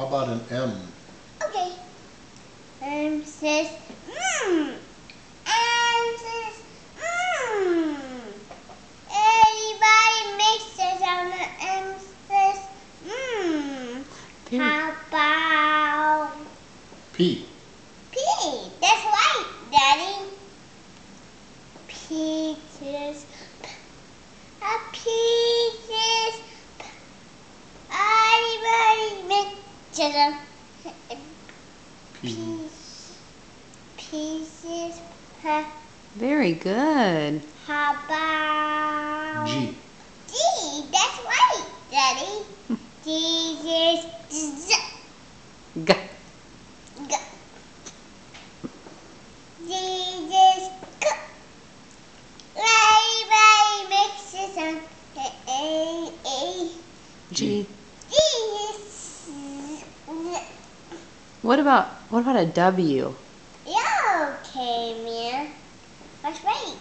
How about an M? Okay. M says M says Everybody makes the sound. M says How about P. P? That's right, Daddy. P says P. A P says P. Everybody makes the sound. P. Pieces. Huh? Very good. How about G. G? That's right, Daddy. G is Z. G. G. G is G. Everybody makes the sound. A. G. G is Z. What about a W? Yeah, okay, Mia. That's right.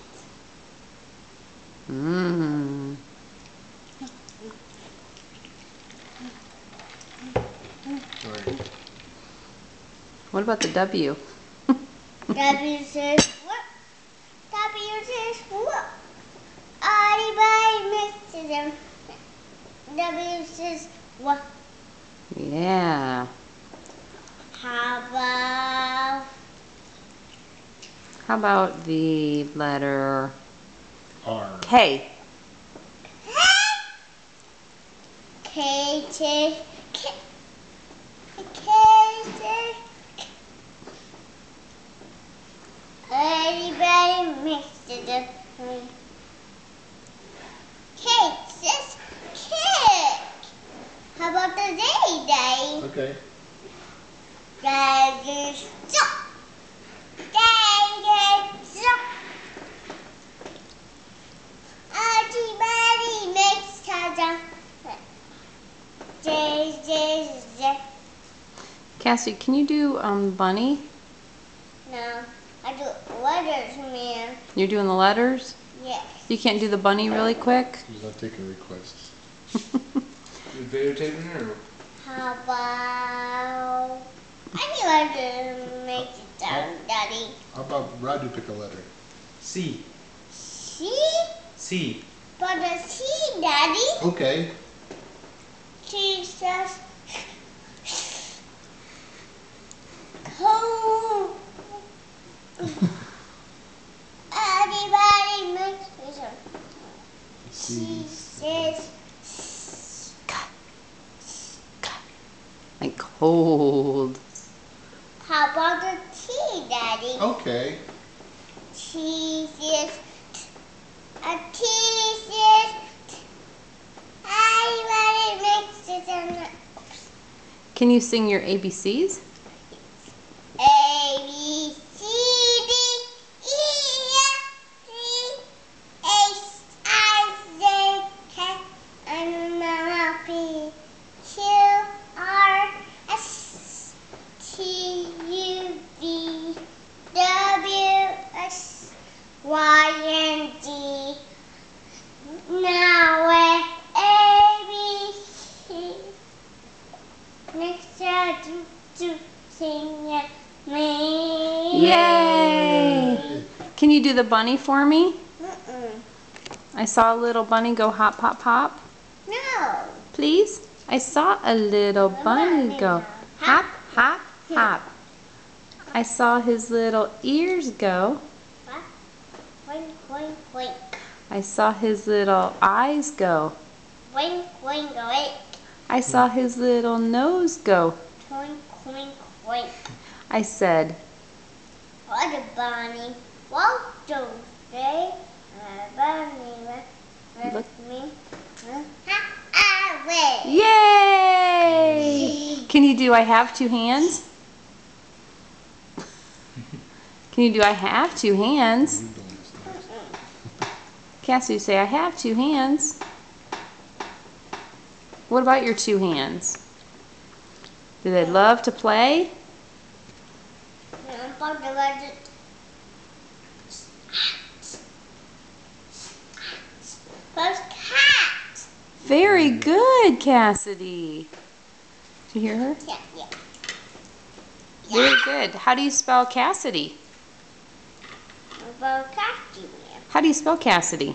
Sorry. What about the W? W says what? W says what? Everybody mixes them. W says what? Yeah. How How about the letter R. K? K says K. K says K. Everybody mixes them. K says cake. How about the day, Daddy? Okay. Daddy stop. Daddy stop. Everybody makes countdown. J. Cassidy, can you do bunny? No, I do letters, man. You're doing the letters? Yes. You can't do the bunny really quick? He's not taking requests. You videotaping it or? How about I need to make it down, Daddy. How about Radu pick a letter? C. C? C. But the C, Daddy. Okay. C says cold. Everybody makes this. C says Like cold. how about the T, Daddy? Okay. T says a T says everybody makes this. Can you sing your ABCs? A B C D E F G H I J K L M N Q R S T U V W X Y and Z. Now we're A B C. Next to sing it. Me. Yay! Can you do the bunny for me? Mm-mm. I saw a little bunny go hop, pop, pop. No. Please? I saw a little bunny go hop, hop, hop. I saw his little ears go. Wink, wink, wink. I saw his little eyes go. Wink, wink, wink. I saw his little nose go. Wink, wink, wink. I said, What a bunny. What do they? Bunny Look. with me. I win. yay! Can you do I have two hands? Can you do I have two hands? Cassidy, say I have two hands. What about your two hands? Do they love to play? About the budget. First cat. Very good, Cassidy. Did you hear her? Yeah, yeah. Very good. How do you spell Cassidy? About Cassidy. How do you spell Cassidy?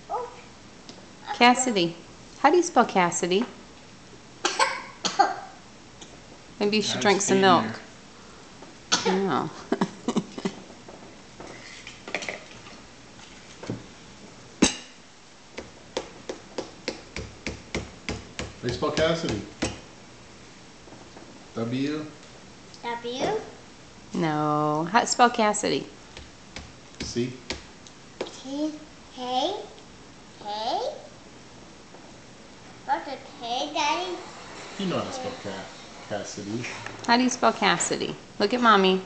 Oh. Cassidy. How do you spell Cassidy? Maybe you should Nice drink some feeding milk. her. No. How do you spell Cassidy? W? W. No. How spell Cassidy? C? T. Hey. Hey. What's a K, Daddy? You know how to spell Cassidy. How do you spell Cassidy? Look at Mommy.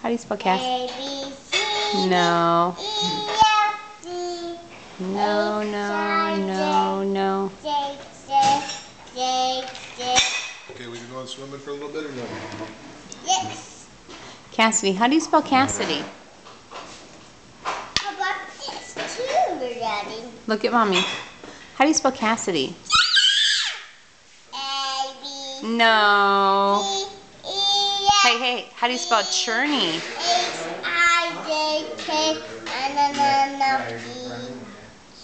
How do you spell Cassidy? A, B, C. No. E, F, G. No, no, no. J, J, J, J. Okay, we can go swimming for a little bit or no? Yes. Cassidy. How do you spell Cassidy? How about this too, Daddy? Look at Mommy. How do you spell Cassidy? A, B, No. C, E, F. Hey, hey. How do you spell Churney? H, I, J, K, N, E,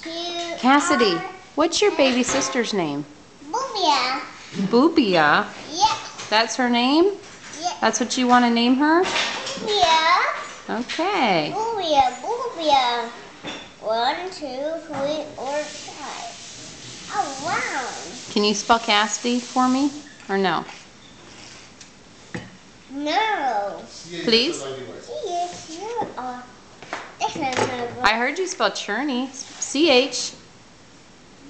Q, Cassidy. R, What's your baby sister's name? Boobia. Boobia. Yes. That's her name? Yes. That's what you want to name her? Boobia. Okay. Boobia. Boobia. 1, 2, 3, 4, 5. Oh, wow. Can you spell Cassidy for me? Or no? No. Please? Yes, you are. This is the I heard you spell Churney. C-H.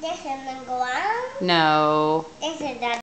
This is the ground. No. This is the